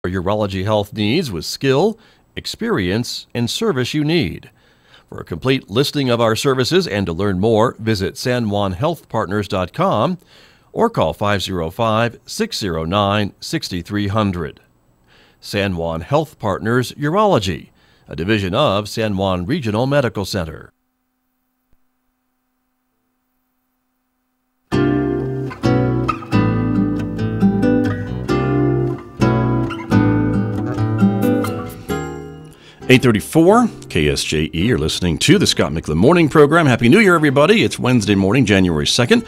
for urology health needs with skill, experience, and service you need. For a complete listing of our services and to learn more, visit sanjuanhealthpartners.com or call 505-609-6300. San Juan Health Partners Urology, a division of San Juan Regional Medical Center. (8:34) KSJE. You're listening to the Scott Michlin Morning Program. Happy New Year, everybody. It's Wednesday morning, January 2nd.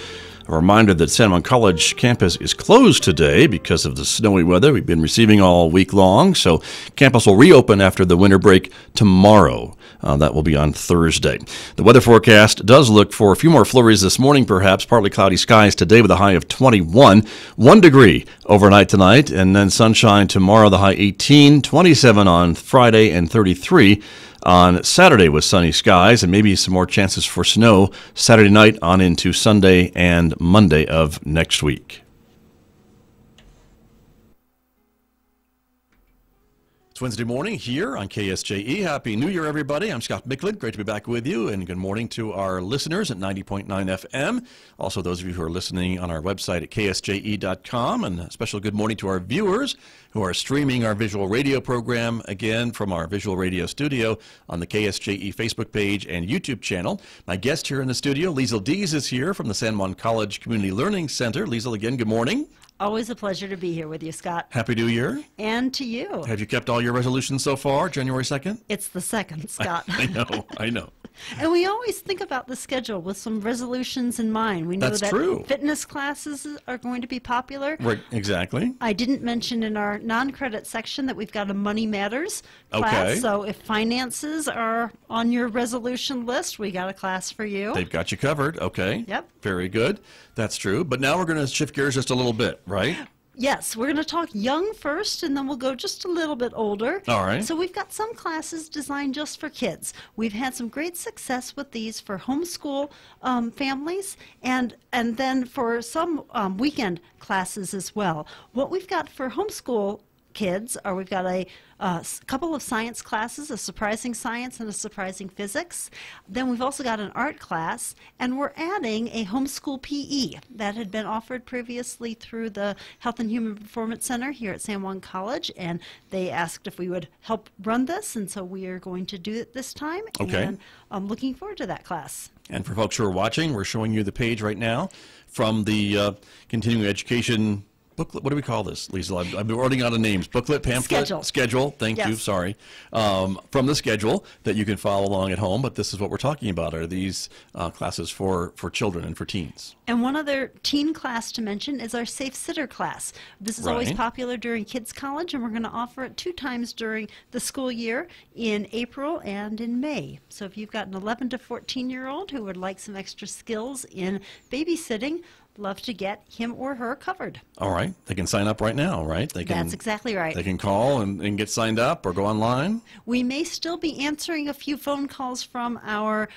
A reminder that San Juan College campus is closed today because of the snowy weather we've been receiving all week long. So campus will reopen after the winter break tomorrow. That will be on Thursday. The weather forecast does look for a few more flurries this morning, perhaps. Partly cloudy skies today with a high of 21. 1 degree overnight tonight, and then sunshine tomorrow, the high 18, 27 on Friday, and 33 on Saturday with sunny skies, and maybe some more chances for snow Saturday night on into Sunday and Monday of next week. It's Wednesday morning here on KSJE. Happy New Year, everybody. I'm Scott Michlin. Great to be back with you, and good morning to our listeners at 90.9 FM. Also, those of you who are listening on our website at ksje.com, and a special good morning to our viewers who are streaming our visual radio program, again, from our visual radio studio on the KSJE Facebook page and YouTube channel. My guest here in the studio, Liesl Dees, is here from the San Juan College Community Learning Center. Liesl, again, good morning. Always a pleasure to be here with you, Scott. Happy New Year. And to you. Have you kept all your resolutions so far, January 2nd? It's the 2nd, Scott. I know. And we always think about the schedule with some resolutions in mind. We know That's that true. Fitness classes are going to be popular. Right, exactly. I didn't mention in our non-credit section that we've got a Money Matters class. Okay. So if finances are on your resolution list, we got a class for you. They've got you covered. Okay. Yep. Very good. That's true. But now we're going to shift gears just a little bit, right? Yes, we're going to talk young first, and then we'll go just a little bit older. All right. So we've got some classes designed just for kids. We've had some great success with these for homeschool families, and then for some weekend classes as well. What we've got for homeschool kids are we've got a couple of science classes, a surprising science and a surprising physics. Then we've also got an art class, and we're adding a homeschool PE that had been offered previously through the Health and Human Performance Center here at San Juan College, and they asked if we would help run this, and so we are going to do it this time. Okay. And I'm looking forward to that class. And for folks who are watching, we're showing you the page right now from the continuing education booklet. What do we call this, Liesl? I've been running out of names. Booklet, pamphlet? Schedule. Thank Yes. you. Sorry. From the schedule that you can follow along at home. But this is what we're talking about, are these classes for children and for teens. And one other teen class to mention is our Safe Sitter class. This is always Right. popular during Kids College, and we're going to offer it 2 times during the school year, in April and in May. So if you've got an 11 to 14-year-old who would like some extra skills in babysitting, love to get him or her covered. All right. They can sign up right now, right? That's exactly right. They can call and get signed up or go online. We may still be answering a few phone calls from our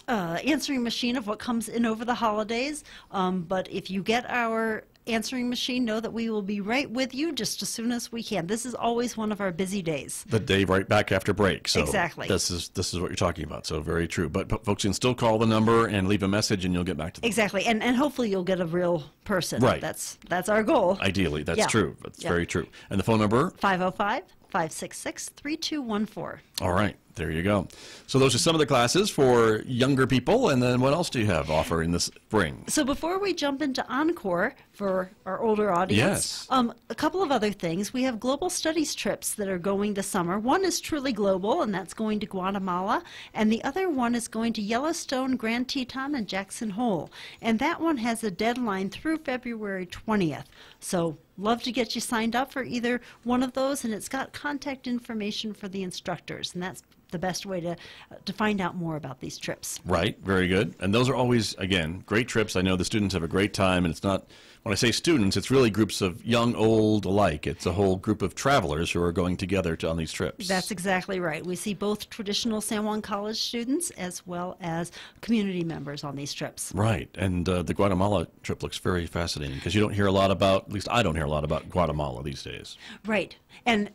answering machine of what comes in over the holidays, but if you get our answering machine, know that we will be right with you just as soon as we can. This is always one of our busy days. The day right back after break. So Exactly. This is what you're talking about. So very true. But folks can still call the number and leave a message, and you'll get back to them. Exactly, and hopefully you'll get a real person. Right. That's our goal. Ideally, that's Yeah. true. That's Yeah. very true. And the phone number? 505-566-3214. All right. There you go. So those are some of the classes for younger people. And then what else do you have offer in this spring? So before we jump into Encore for our older audience, Yes. A couple of other things. We have global studies trips that are going this summer. One is truly global, and that's going to Guatemala. And the other one is going to Yellowstone, Grand Teton, and Jackson Hole. And that one has a deadline through February 20th. So love to get you signed up for either one of those. And it's got contact information for the instructors. And that's the best way to find out more about these trips. Right, very good. And those are always, again, great trips. I know the students have a great time, and it's not, when I say students, it's really groups of young, old alike. It's a whole group of travelers who are going together on these trips. That's exactly right. We see both traditional San Juan College students as well as community members on these trips. Right, and the Guatemala trip looks very fascinating because you don't hear a lot about, at least I don't hear a lot about Guatemala these days. Right, and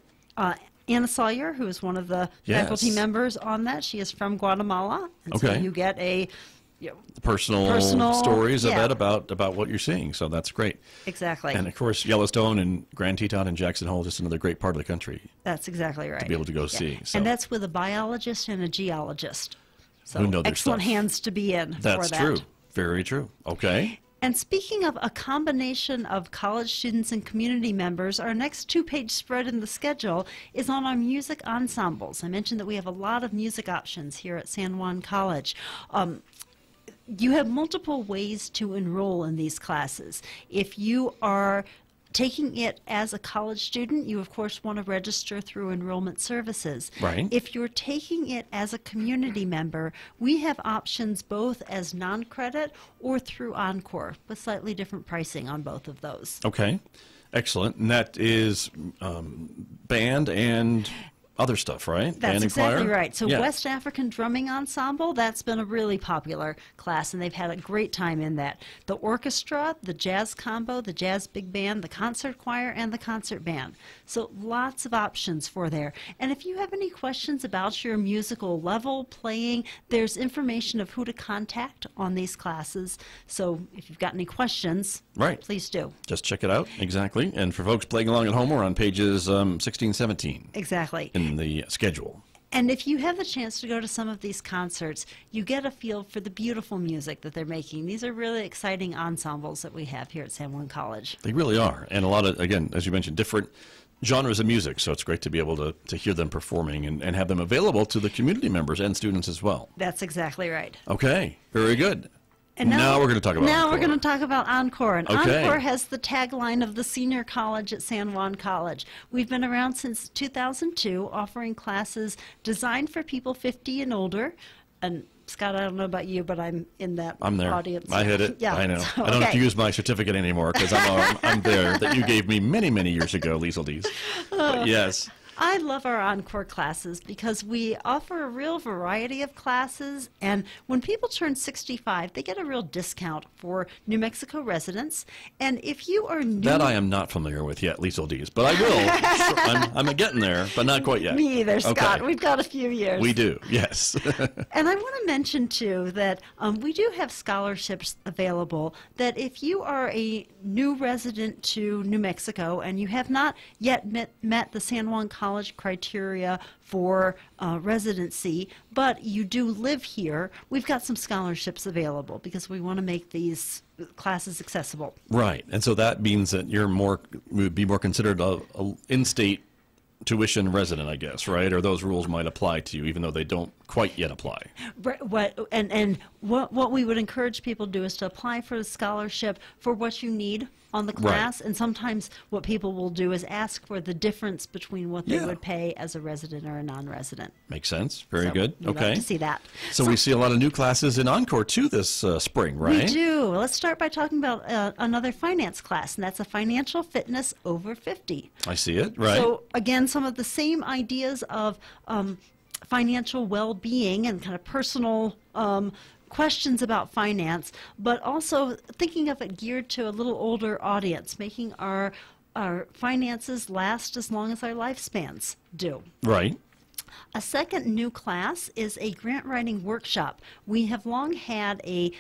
Anna Sawyer, who is one of the faculty members on that, she is from Guatemala, and so you get a personal stories of it about what you're seeing, so that's great. Exactly. And of course, Yellowstone and Grand Teton and Jackson Hole, just another great part of the country. That's exactly right. To be able to go see. So. And that's with a biologist and a geologist. So who know their excellent stuff. Hands to be in for that. That's true. Very true. Okay. And speaking of a combination of college students and community members, our next two-page spread in the schedule is on our music ensembles. I mentioned that we have a lot of music options here at San Juan College. You have multiple ways to enroll in these classes. If you are taking it as a college student, you of course want to register through enrollment services. Right. If you're taking it as a community member, we have options both as non-credit or through Encore with slightly different pricing on both of those. Okay. Excellent. And that is band and other stuff, right? That's exactly choir? right. So West African Drumming Ensemble, that's been a really popular class, and they've had a great time in that. The orchestra, the jazz combo, the jazz big band, the concert choir, and the concert band. So lots of options for there. And if you have any questions about your musical level, playing, there's information of who to contact on these classes. So if you've got any questions, please do. Just check it out. Exactly. And for folks playing along at home, we're on pages 16, 17. Exactly. In the schedule. And if you have the chance to go to some of these concerts, you get a feel for the beautiful music that they're making. These are really exciting ensembles that we have here at San Juan College. They really are. And a lot of, again, as you mentioned, different genres of music. So it's great to be able to hear them performing and have them available to the community members and students as well. That's exactly right. Okay. Very good. And now we're going to talk about Encore. We're going to talk about Encore. And Okay. Encore has the tagline of the senior college at San Juan College. We've been around since 2002, offering classes designed for people 50 and older. And Scott, I don't know about you, but I'm in that audience. I hit it. Yeah. I know. So, I don't have to use my certificate anymore because I'm there that you gave me many, many years ago, Lieseldies. But yes. I love our Encore classes because we offer a real variety of classes, and when people turn 65, they get a real discount for New Mexico residents. And if you are new... That I am not familiar with yet, Lieseldies, but I will. I'm getting there, but not quite yet. Me either, Scott. Okay. We've got a few years. We do, yes. And I want to mention, too, that we do have scholarships available that if you are a new resident to New Mexico and you have not yet met the San Juan College criteria for residency, but you do live here, we've got some scholarships available because we want to make these classes accessible. Right, and so that means that would be more considered a in-state tuition resident, I guess, right? Or those rules might apply to you, even though they don't quite yet apply. Right, what we would encourage people to do is to apply for the scholarship for what you need on the class, and sometimes what people will do is ask for the difference between what they would pay as a resident or a non-resident. Makes sense. Very good. We'd love to see that. So we see a lot of new classes in Encore too this spring, right? We do. Let's start by talking about another finance class, and that's a financial fitness over 50. I see it. Right. So again, some of the same ideas of financial well-being and kind of personal questions about finance, but also thinking of it geared to a little older audience, making our finances last as long as our lifespans do. Right. A second new class is a grant writing workshop. We have long had a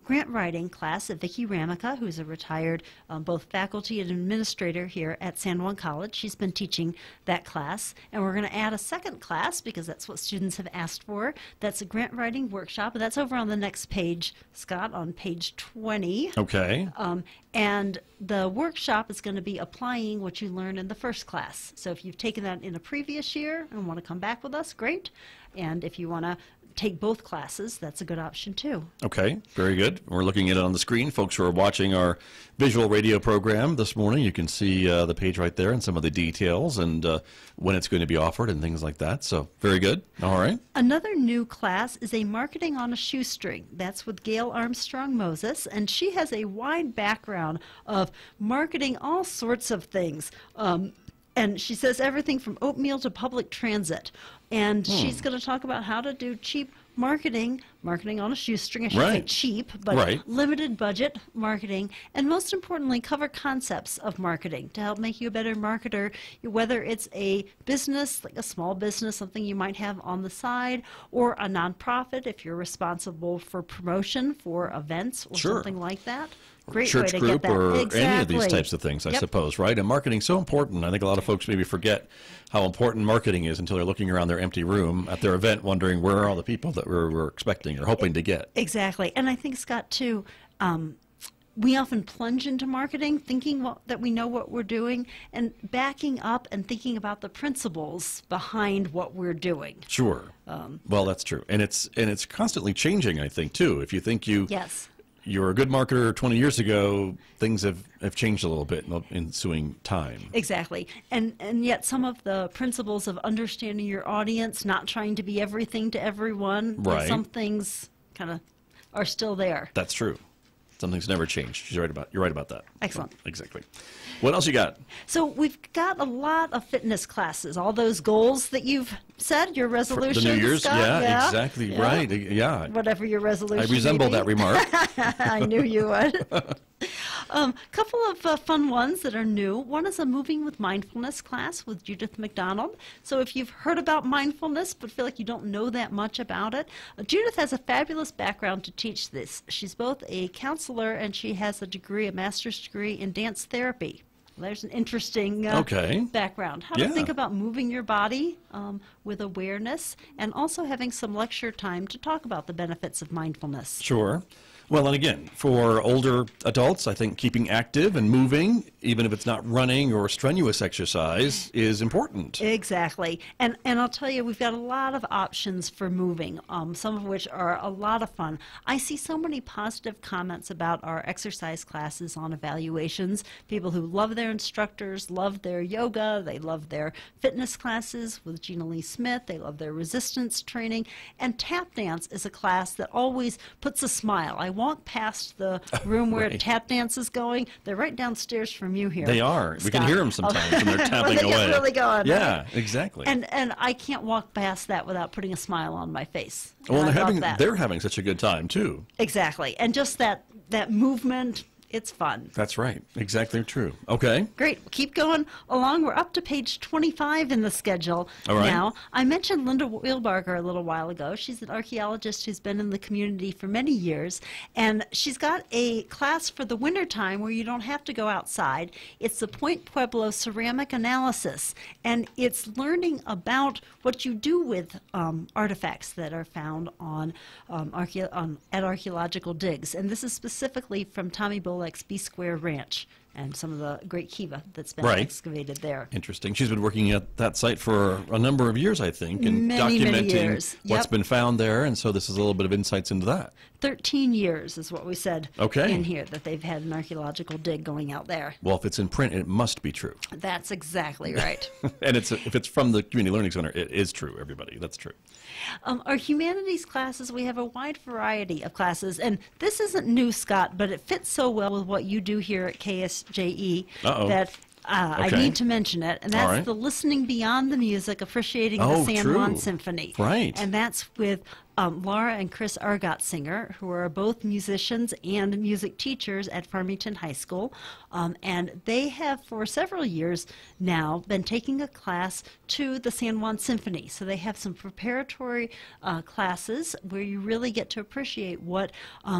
grant writing class at Vicki Ramica, who's a retired both faculty and administrator here at San Juan College. She's been teaching that class, and we're going to add a second class because that's what students have asked for. That's a grant writing workshop, and that's over on the next page, Scott, on page 20. Okay. And the workshop is going to be applying what you learned in the first class. So if you've taken that in a previous year and want to come back with us, great. And if you want to take both classes, that's a good option too. Okay, very good. We're looking at it on the screen. Folks who are watching our visual radio program this morning, you can see the page right there and some of the details and when it's going to be offered and things like that. So, very good. All right. Another new class is a Marketing on a Shoestring. That's with Gail Armstrong Moses, and she has a wide background of marketing all sorts of things. And she says everything from oatmeal to public transit. And she's going to talk about how to do cheap marketing on a shoestring. I should say cheap, but limited budget marketing. And most importantly, cover concepts of marketing to help make you a better marketer, whether it's a business, like a small business, something you might have on the side, or a nonprofit if you're responsible for promotion for events or something like that. Great Church way to group get that. or Exactly. any of these types of things, I suppose, right? And marketing's so important. I think a lot of folks maybe forget how important marketing is until they're looking around their empty room at their event wondering where are all the people that we're expecting or hoping to get. Exactly. And I think, Scott, too, we often plunge into marketing thinking that we know what we're doing and backing up and thinking about the principles behind what we're doing. Sure. Well, that's true. And it's constantly changing, I think, too. If you think you were a good marketer 20 years ago, things have changed a little bit in the ensuing time. Exactly. And yet some of the principles of understanding your audience, not trying to be everything to everyone, some things kind of are still there. That's true. Something's never changed. You're right about that. Excellent. Exactly. What else you got? So we've got a lot of fitness classes, all those goals that you've said, your resolutions. The New Year's? Scott? Yeah, exactly. Yeah. Right. Yeah. Whatever your resolution I resemble that remark. I knew you would. Couple of fun ones that are new. One is a Moving with Mindfulness class with Judith McDonald. So if you've heard about mindfulness but feel like you don't know that much about it, Judith has a fabulous background to teach this. She's both a counselor and she has a master's degree in dance therapy. There's an interesting background. How to think about moving your body with awareness and also having some lecture time to talk about the benefits of mindfulness. Sure. Well, and again, for older adults, I think keeping active and moving, even if it's not running or strenuous exercise, is important. Exactly. And I'll tell you, we've got a lot of options for moving, some of which are a lot of fun. I see so many positive comments about our exercise classes on evaluations. People who love their instructors, love their yoga, they love their fitness classes with Gina Lee Smith, they love their resistance training, and tap dance is a class that always puts a smile. I walk past the room where tap dance is going. They're right downstairs from you here. They are. Scott. We can hear them sometimes when they're tapping they away. Get really going. Yeah, exactly. And I can't walk past that without putting a smile on my face. Well, they're having such a good time too. Exactly. And just that movement, it's fun. That's right. Exactly true. Okay. Great. Keep going along. We're up to page 25 in the schedule now. I mentioned Linda Wheelbarger a little while ago. She's an archaeologist who's been in the community for many years, and she's got a class for the wintertime where you don't have to go outside. It's the Point Pueblo ceramic analysis, and it's learning about what you do with artifacts that are found at archaeological digs. And this is specifically from Tommy Bullock's B Square Ranch and some of the great kiva that's been excavated there. Interesting. She's been working at that site for a number of years, I think, and documenting what's been found there, and so this is a little bit of insights into that. 13 years is what we said in here, that they've had an archaeological dig going out there. Well, if it's in print, it must be true. That's exactly right. And if it's from the Community Learning Center, it is true, everybody. That's true. Our humanities classes, we have a wide variety of classes, and this isn't new, Scott, but it fits so well with what you do here at KSJE that I need to mention it, and that's the Listening Beyond the Music, Appreciating the San Juan Symphony. Right. And that's with Laura and Chris Argotzinger, who are both musicians and music teachers at Farmington High School. And they have, for several years now, been taking a class to the San Juan Symphony. So they have some preparatory classes where you really get to appreciate what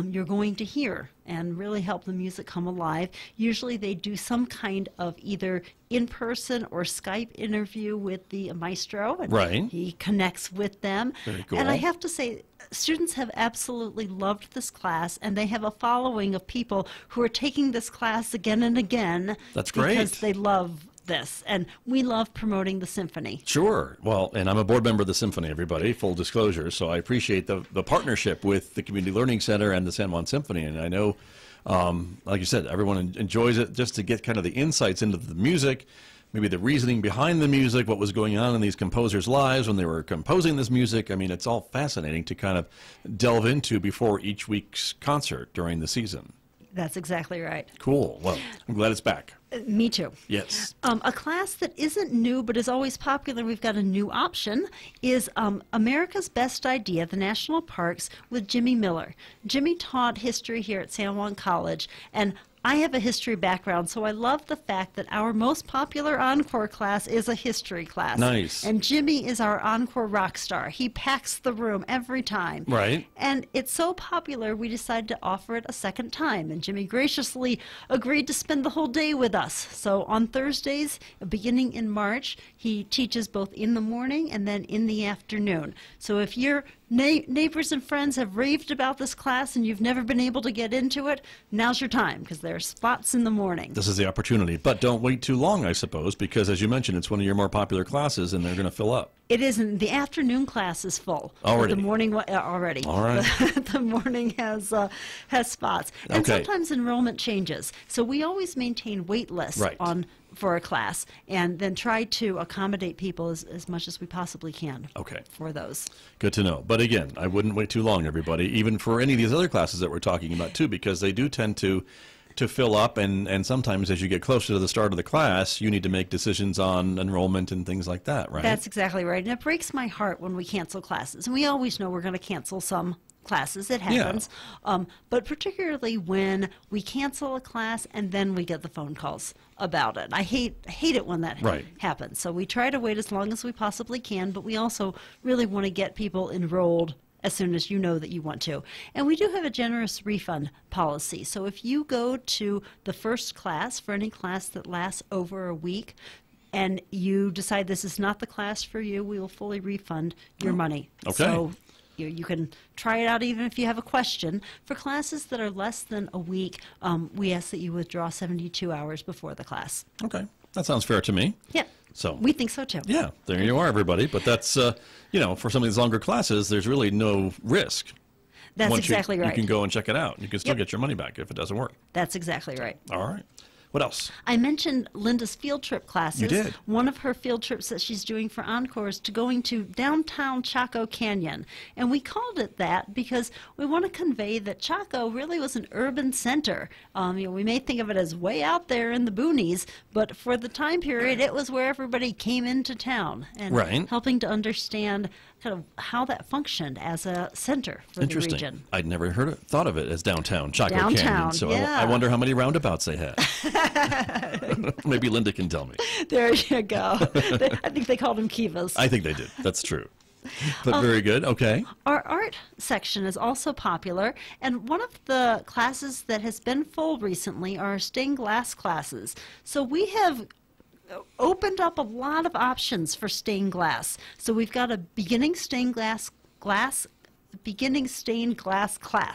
you're going to hear and really help the music come alive. Usually they do some kind of either in-person or Skype interview with the maestro, and he connects with them. Very cool. And I have to say, students have absolutely loved this class, and they have a following of people who are taking this class again and again. That's great. Because they love this, and we love promoting the symphony. Sure. Well, and I'm a board member of the Symphony, everybody, full disclosure, so I appreciate the partnership with the Community Learning Center and the San Juan Symphony, and I know, like you said, everyone enjoys it just to get kind of the insights into the music, maybe the reasoning behind the music, what was going on in these composers' lives when they were composing this music. I mean, it's all fascinating to kind of delve into before each week's concert during the season. That's exactly right. Cool. Well, I'm glad it's back. Me too. Yes. A class that isn't new but is always popular, we've got a new option, is America's Best Idea, the National Parks, with Jimmy Miller. Jimmy taught history here at San Juan College, and I have a history background, so I love the fact that our most popular encore class is a history class. Nice. And Jimmy is our encore rock star. He packs the room every time. Right. And it's so popular, we decided to offer it a second time. And Jimmy graciously agreed to spend the whole day with us. So on Thursdays, beginning in March, he teaches both in the morning and then in the afternoon. So if your neighbors and friends have raved about this class and you've never been able to get into it, now's your time, because there are spots in the morning. This is the opportunity. But don't wait too long, I suppose, because as you mentioned, it's one of your more popular classes and they're going to fill up. It isn't. The afternoon class is full. Already? The morning already. All right. The morning has spots. And Okay. sometimes enrollment changes. So we always maintain wait lists Right. for a class and then try to accommodate people as much as we possibly can Okay. for those. Good to know. But again, I wouldn't wait too long, everybody, even for any of these other classes that we're talking about too, because they do tend to fill up, and sometimes as you get closer to the start of the class, you need to make decisions on enrollment and things like that, right? That's exactly right. And it breaks my heart when we cancel classes. And we always know we're going to cancel some classes. It happens. But particularly when we cancel a class and then we get the phone calls about it. I hate it when that Right. happens. So we try to wait as long as we possibly can, but we also really want to get people enrolled as soon as you know that you want to. And we do have a generous refund policy. So if you go to the first class, for any class that lasts over a week, and you decide this is not the class for you, we will fully refund your money. Okay. So you can try it out even if you have a question. For classes that are less than a week, we ask that you withdraw 72 hours before the class. Okay. That sounds fair to me. Yep. So We think so too. yeah, there you are, everybody. But that's, for some of these longer classes, there's really no risk. That's Once exactly right. You can go and check it out. You can still Yep. get your money back if it doesn't work. That's exactly right. All right. What else? I mentioned Linda's field trip classes. You did. One of her field trips that she's doing for Encore is to going to downtown Chaco Canyon. And we called it that because we want to convey that Chaco really was an urban center. We may think of it as way out there in the boonies, but for the time period, it was where everybody came into town. And Right. helping to understand kind of how that functioned as a center for the Interesting. region. I'd never thought of it as downtown Chaco Downtown, Canyon. So yeah. I wonder how many roundabouts they had. Maybe Linda can tell me. There you go. I think they called them kivas. I think they did. That's true. But very good. Okay. Our art section is also popular, and one of the classes that has been full recently are stained glass classes. So we have opened up a lot of options for stained glass. So we've got a beginning stained glass class.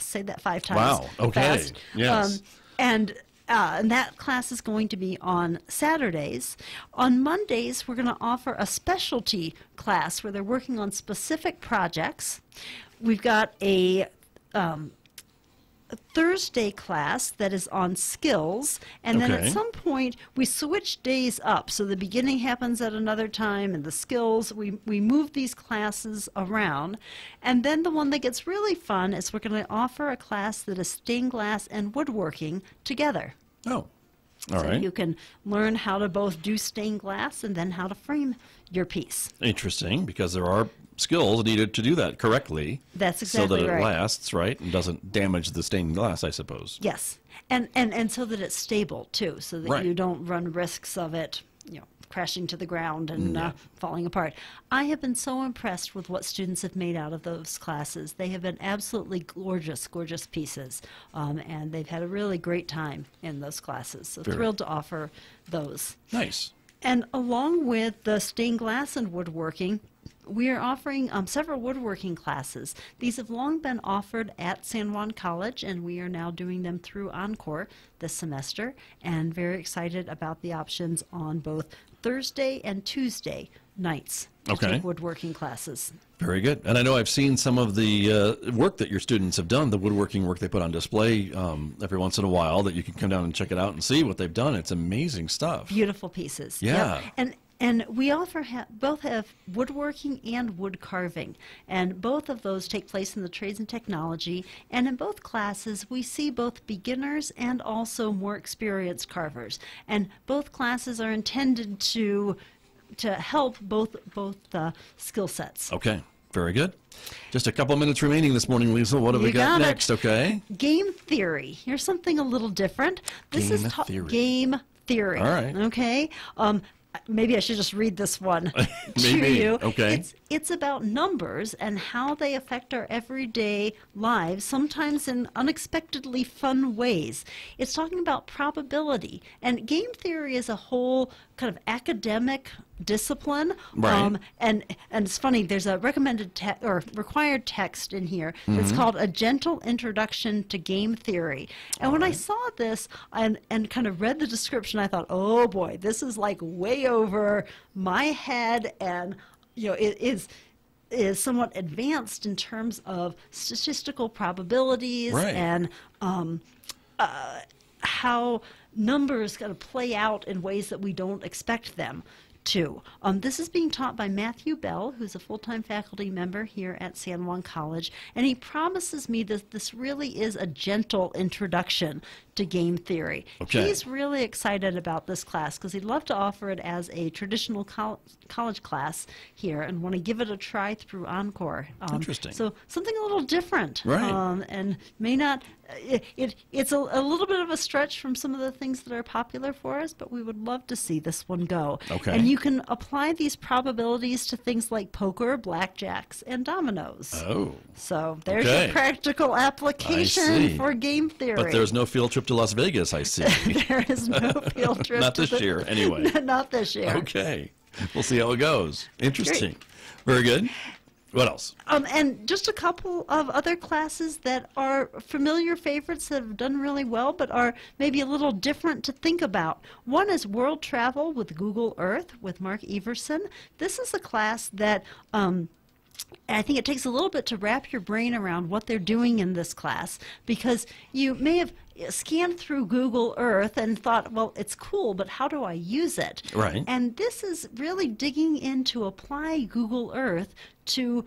Say that 5 times. Wow. Okay. Fast. Yes. And that class is going to be on Saturdays. On Mondays, we're going to offer a specialty class where they're working on specific projects. We've got a Thursday class that is on skills, and then Okay. at some point we switch days up. So the beginning happens at another time, and the skills, we move these classes around. And then the one that gets really fun is we're going to offer a class that is stained glass and woodworking together. Oh, all So right. you can learn how to both do stained glass and then how to frame your piece. Interesting, because there are skills needed to do that correctly. That's so exactly that it right. lasts, right, and doesn't damage the stained glass, I suppose. Yes, and so that it's stable too, so that Right. you don't run risks of it, crashing to the ground and Yeah. falling apart. I have been so impressed with what students have made out of those classes. They have been absolutely gorgeous, gorgeous pieces, and they've had a really great time in those classes. So Very. thrilled to offer those. Nice. And along with the stained glass and woodworking, we are offering several woodworking classes. These have long been offered at San Juan College, and we are now doing them through Encore this semester, and very excited about the options on both Thursday and Tuesday nights to Okay. take woodworking classes. Very good. And I know I've seen some of the work that your students have done, the woodworking work they put on display every once in a while, that you can come down and check it out and see what they've done. It's amazing stuff. Beautiful pieces. Yeah. Yep. And we both have woodworking and wood carving, and both of those take place in the trades and technology. And in both classes, we see both beginners and also more experienced carvers. And both classes are intended to help both skill sets. Okay. Very good. Just a couple minutes remaining this morning, Lisa. What have we got next? Okay. Game theory. Here's something a little different. This is game theory. All right. Okay. Maybe I should just read this one to Maybe. you. Okay. It's about numbers and how they affect our everyday lives, sometimes in unexpectedly fun ways. It's talking about probability. And game theory is a whole kind of academic discipline. Right. And it's funny, there's a recommended or required text in here. It's called A Gentle Introduction to Game Theory. And when I saw this and kind of read the description, I thought, oh boy, this is like way over my head, and it is somewhat advanced in terms of statistical probabilities. Right. And how numbers kind of play out in ways that we don't expect them to. This is being taught by Matthew Bell, who's a full-time faculty member here at San Juan College, and he promises me that this really is a gentle introduction to game theory. Okay. He's really excited about this class because he'd love to offer it as a traditional college class here and want to give it a try through Encore. Interesting. So something a little different. Right. And may not, it's a little bit of a stretch from some of the things that are popular for us, but we would love to see this one go. Okay. And you can apply these probabilities to things like poker, blackjacks, and dominoes. Oh. So there's Okay. your practical application see. for game theory. But there's no field trip to Las Vegas, I see. There is no field trip. Not this year, anyway. Not this year. Okay. We'll see how it goes. Interesting. Very good. What else? And just a couple of other classes that are familiar favorites that have done really well, but are maybe a little different to think about. One is World Travel with Google Earth with Mark Everson. This is a class that I think it takes a little bit to wrap your brain around what they're doing in this class, because you may have scanned through Google Earth and thought, well, it's cool, but how do I use it? Right. And this is really digging in to apply Google Earth to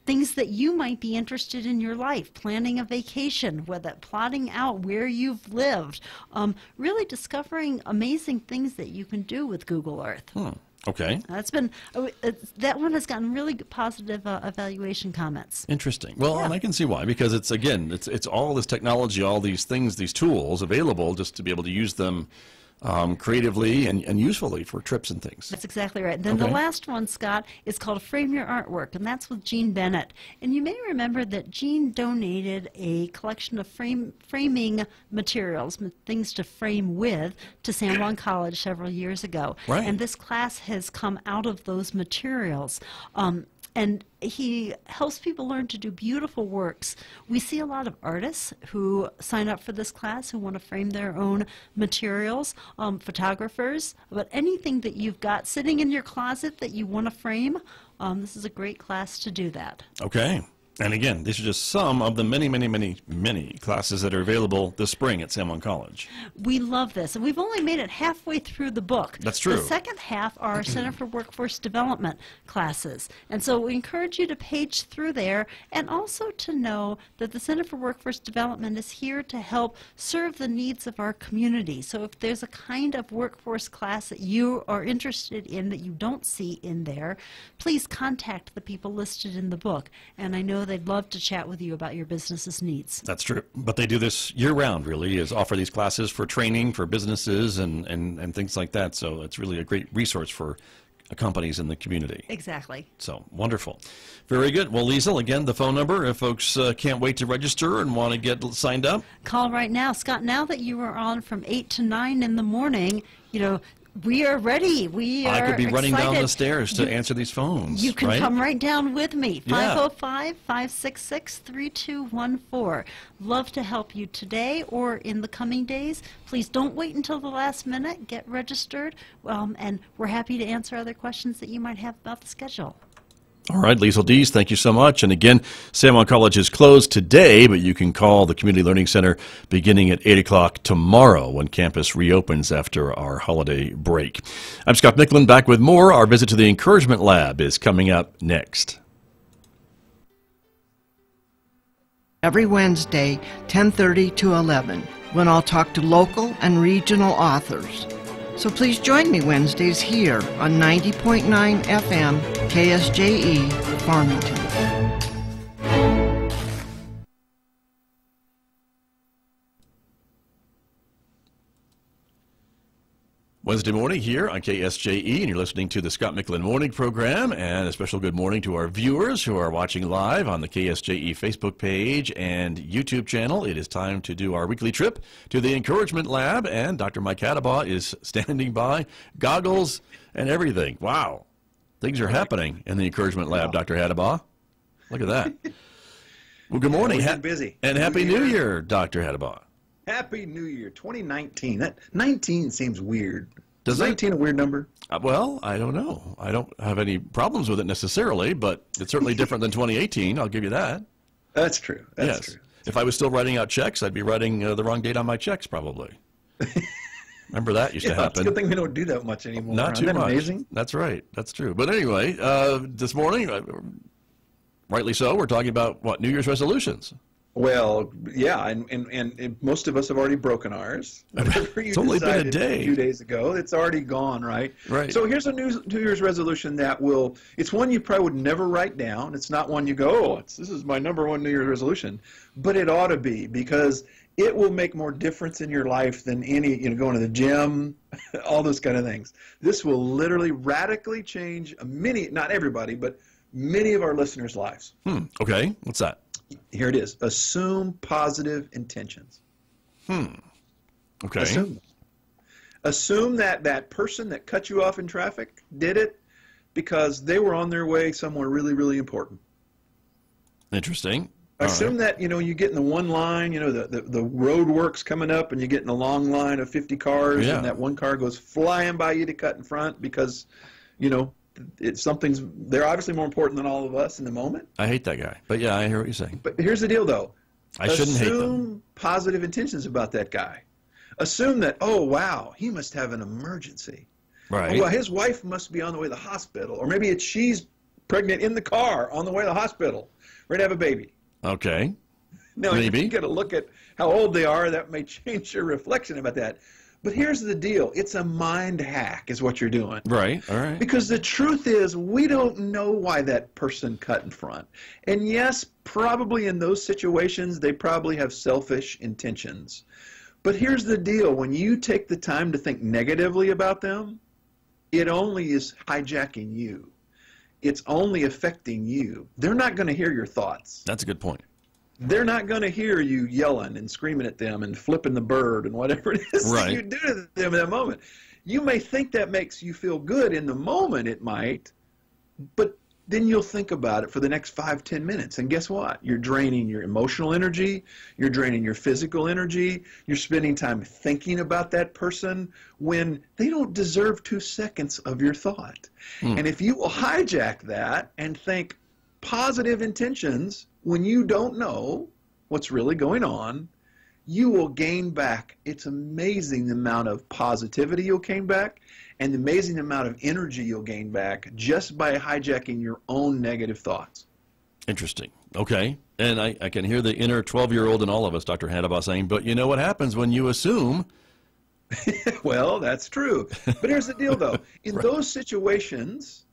things that you might be interested in your life, planning a vacation, whether plotting out where you've lived, really discovering amazing things that you can do with Google Earth. Okay. That's been that one has gotten really good positive evaluation comments. Interesting. Well, Yeah. and I can see why, because it's all this technology, all these things, these tools available just to be able to use them creatively and usefully for trips and things. That's exactly right. Then the Okay. last one, Scott, is called Frame Your Artwork, and that's with Jean Bennett. And you may remember that Jean donated a collection of framing materials, things to frame with, to San Juan College several years ago. Right. And this class has come out of those materials. And he helps people learn to do beautiful works. We see a lot of artists who sign up for this class who want to frame their own materials, photographers, but anything that you've got sitting in your closet that you want to frame, this is a great class to do that. Okay. And again, these are just some of the many, many, many, many classes that are available this spring at San Juan College. We love this, and we've only made it halfway through the book. That's true. The second half are our Center for Workforce Development classes, and so we encourage you to page through there, and also to know that the Center for Workforce Development is here to help serve the needs of our community. So if there's a kind of workforce class that you are interested in that you don't see in there, please contact the people listed in the book, and I know they'd love to chat with you about your business's needs. That's true. But they do this year-round, really, is offer these classes for training for businesses and things like that. So it's really a great resource for companies in the community. Exactly. So wonderful. Very good. Well, Liesl, again, the phone number, if folks can't wait to register and want to get signed up. Call right now. Scott, now that you are on from 8 to 9 in the morning, We are ready. We are I could be running down the excited. stairs to answer these phones. You can right? come right down with me. Yeah. 505-566-3214. Love to help you today or in the coming days. Please don't wait until the last minute. Get registered, and we're happy to answer other questions that you might have about the schedule. All right, Liesl Dees, thank you so much. And again, San Juan College is closed today, but you can call the Community Learning Center beginning at 8 o'clock tomorrow when campus reopens after our holiday break. I'm Scott Michlin, back with more. Our visit to the Encouragement Lab is coming up next. Every Wednesday, 10:30 to 11, when I'll talk to local and regional authors. So please join me Wednesdays here on 90.9 FM KSJE Farmington. Wednesday morning here on KSJE, and you're listening to the Scott Michlin Morning Program, and a special good morning to our viewers who are watching live on the KSJE Facebook page and YouTube channel. It is time to do our weekly trip to the Encouragement Lab, and Dr. Mike Hattabaugh is standing by, goggles and everything. Wow. Things are happening in the Encouragement Lab, Dr. Hattabaugh. Look at that. Well, good morning. We've been busy. And Happy New Year, Dr. Hattabaugh. Happy New Year, 2019. That 19 seems weird. Does Is it? 19 a weird number? Well, I don't know. I don't have any problems with it necessarily, but it's certainly different than 2018. I'll give you that. That's true. That's Yes. true. If I was still writing out checks, I'd be writing the wrong date on my checks probably. Remember that used to It's a happen. good thing we don't do that much anymore. Not too Isn't that much. amazing? That's right. That's true. But anyway, this morning, rightly so, we're talking about, what, New Year's resolutions. Well, yeah, and most of us have already broken ours. Whatever you It's only been a decided day. A few days ago, it's already gone, right? Right. So here's a New Year's resolution that it's one you probably would never write down. It's not one you go, this is my number one New Year's resolution. But it ought to be, because it will make more difference in your life than any, going to the gym, all those kind of things. This will literally radically change not everybody, but many of our listeners' lives. Okay. What's that? Here it is. Assume positive intentions. Okay. Assume that that person that cut you off in traffic did it because they were on their way somewhere really, really important. Interesting. All Assume right. that, you get in the one line, the road work's coming up and you get in a long line of 50 cars Yeah. and that one car goes flying by you to cut in front because, they're obviously more important than all of us in the moment. I hate that guy. But yeah, I hear what you're saying. But here's the deal, though. I shouldn't hate them. Assume positive intentions about that guy. Assume that, oh, wow, he must have an emergency. Right. Oh, well, his wife must be on the way to the hospital. Or maybe she's pregnant in the car on the way to the hospital, ready to have a baby. Okay. Now, Maybe. you got to look at how old they are. That may change your reflection about that. But here's the deal. It's a mind hack is what you're doing. Right. All right. Because the truth is, we don't know why that person cut in front. And yes, probably in those situations, they probably have selfish intentions. But here's the deal. When you take the time to think negatively about them, it only is hijacking you. It's only affecting you. They're not going to hear your thoughts. That's a good point. They're not going to hear you yelling and screaming at them and flipping the bird and whatever it is Right. that you do to them in that moment. You may think that makes you feel good in the moment, it might, but then you'll think about it for the next 5-10 minutes. And guess what? You're draining your emotional energy. You're draining your physical energy. You're spending time thinking about that person when they don't deserve 2 seconds of your thought. And if you will hijack that and think positive intentions when you don't know what's really going on, you will gain back. It's amazing the amount of positivity you'll gain back and the amazing amount of energy you'll gain back just by hijacking your own negative thoughts. Interesting. Okay. And I can hear the inner 12-year-old in all of us, Dr. Hattabaugh, saying, but you know what happens when you assume? Well, that's true. But here's the deal, though. In those situations,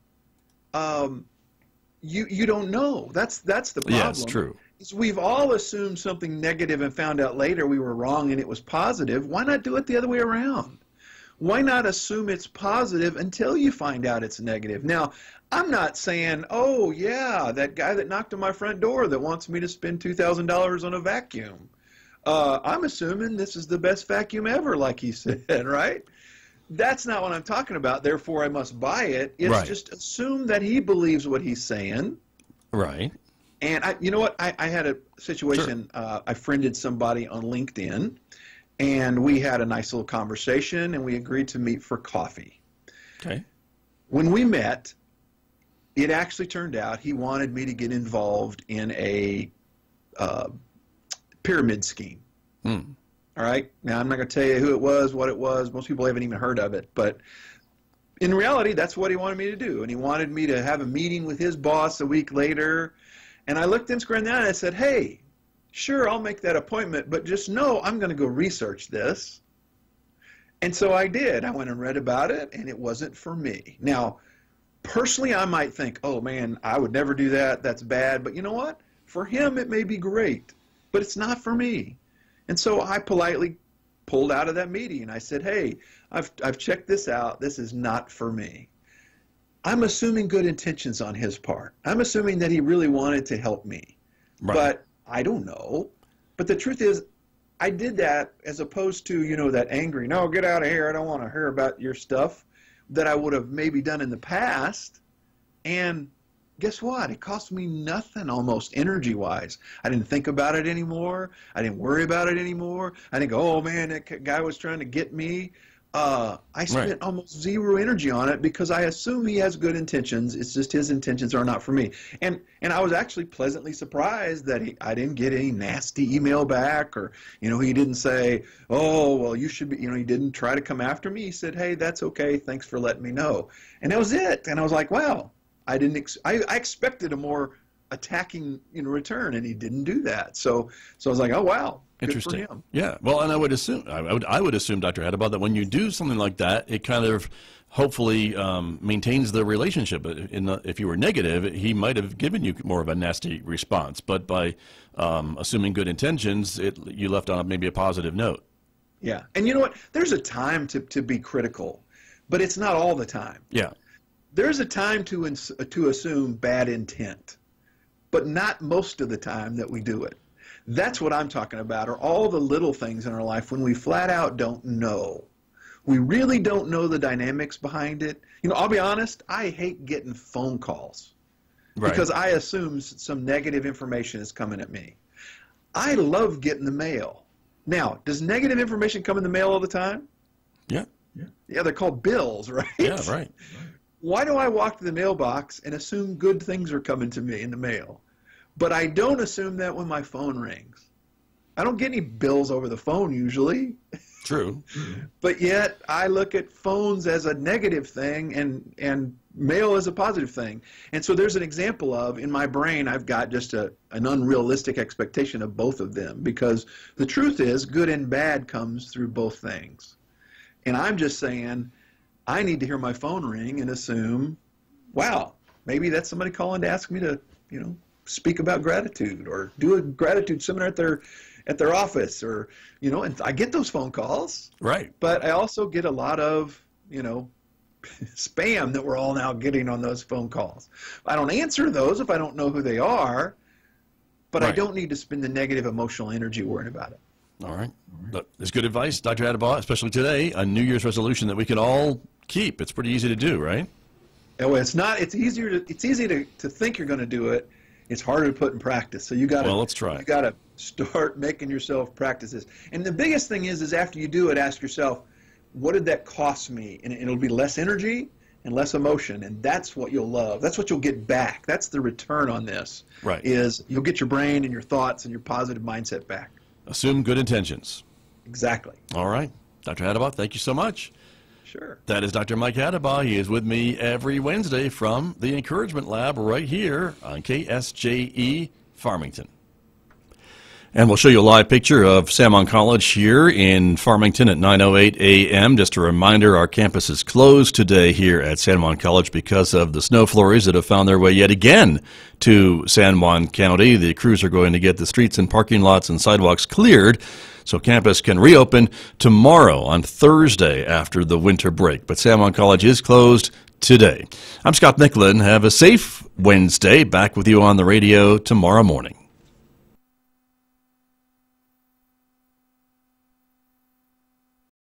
you don't know. That's the problem. Yes, true. Is we've all assumed something negative and found out later we were wrong and it was positive. Why not do it the other way around? Why not assume it's positive until you find out it's negative? Now, I'm not saying, oh, yeah, that guy that knocked on my front door that wants me to spend $2,000 on a vacuum. I'm assuming this is the best vacuum ever, like he said, right? that's not what I'm talking about. Therefore, I must buy it. It's Right. just assume that he believes what he's saying. Right. And you know what? I had a situation. I friended somebody on LinkedIn, and we had a nice little conversation, and we agreed to meet for coffee. Okay. When we met, it actually turned out he wanted me to get involved in a pyramid scheme. Hmm. All right. Now, I'm not going to tell you who it was, what it was. Most people haven't even heard of it. But in reality, that's what he wanted me to do. And he wanted me to have a meeting with his boss a week later. And I looked him square in the eye and I said, hey, sure, I'll make that appointment, but just know I'm going to go research this. And so I did. I went and read about it, and it wasn't for me. Now, personally, I might think, oh, man, I would never do that. That's bad. But you know what? For him, it may be great, but it's not for me. And so I politely pulled out of that meeting. And I said, hey, I've checked this out. This is not for me. I'm assuming good intentions on his part. I'm assuming that he really wanted to help me. Right. But I don't know. But the truth is, I did that as opposed to, you know, that angry, no, get out of here, I don't want to hear about your stuff, that I would have maybe done in the past. And guess what? It cost me nothing almost energy-wise. I didn't think about it anymore. I didn't worry about it anymore. I didn't go, oh, man, that guy was trying to get me. I spent almost zero energy on it because I assume he has good intentions. It's just his intentions are not for me. And I was actually pleasantly surprised that I didn't get any nasty email back, or, you know, he didn't say, oh, well, you should be, you know, he didn't try to come after me. He said, hey, that's okay. Thanks for letting me know. And that was it. And I was like, wow, I expected a more attacking, you know, return, and he didn't do that. So I was like, oh, wow. Interesting. Good for him. Yeah. Well, and I would assume, Dr. Hattabaugh, that when you do something like that, it kind of hopefully maintains the relationship. If you were negative, he might have given you more of a nasty response. But by assuming good intentions, you left on maybe a positive note. Yeah. And you know what? There's a time to be critical, but it's not all the time. Yeah. There's a time to assume bad intent, but not most of the time that we do it. That's what I'm talking about, are all the little things in our life when we flat out don't know. We really don't know the dynamics behind it. You know, I'll be honest, I hate getting phone calls because I assume some negative information is coming at me. I love getting the mail. Now, does negative information come in the mail all the time? Yeah. Yeah, they're called bills, right? Yeah, right. Why do I walk to the mailbox and assume good things are coming to me in the mail? But I don't assume that when my phone rings. I don't get any bills over the phone usually. True. But yet I look at phones as a negative thing and mail as a positive thing. And so there's an example of, in my brain, I've got just an unrealistic expectation of both of them, because the truth is good and bad comes through both things. And I'm just saying I need to hear my phone ring and assume, wow, maybe that's somebody calling to ask me to, you know, speak about gratitude or do a gratitude seminar at their office, or, you know, and I get those phone calls. Right. But I also get a lot of, you know, spam that we're all now getting on those phone calls. I don't answer those if I don't know who they are, but I don't need to spend the negative emotional energy worrying about it. All right. That's good advice, Dr. Hattabaugh, especially today, a New Year's resolution that we can all keep. It's pretty easy to do, right? Well, it's not. It's easy to think you're going to do it. It's harder to put in practice. So you got to. Well, let's try. You got to start making yourself practice this. And the biggest thing is after you do it, ask yourself, what did that cost me? And it'll be less energy and less emotion, and that's what you'll love. That's what you'll get back. That's the return on this. Right. Is you'll get your brain and your thoughts and your positive mindset back. Assume good intentions. Exactly. All right. Dr. Hattabaugh, thank you so much. Sure. That is Dr. Mike Hattabaugh. He is with me every Wednesday from the Encouragement Lab right here on KSJE Farmington. And we'll show you a live picture of San Juan College here in Farmington at 9:08 a.m. Just a reminder, our campus is closed today here at San Juan College because of the snow flurries that have found their way yet again to San Juan County. The crews are going to get the streets and parking lots and sidewalks cleared so campus can reopen tomorrow on Thursday after the winter break. But San Juan College is closed today. I'm Scott Michlin. Have a safe Wednesday. Back with you on the radio tomorrow morning.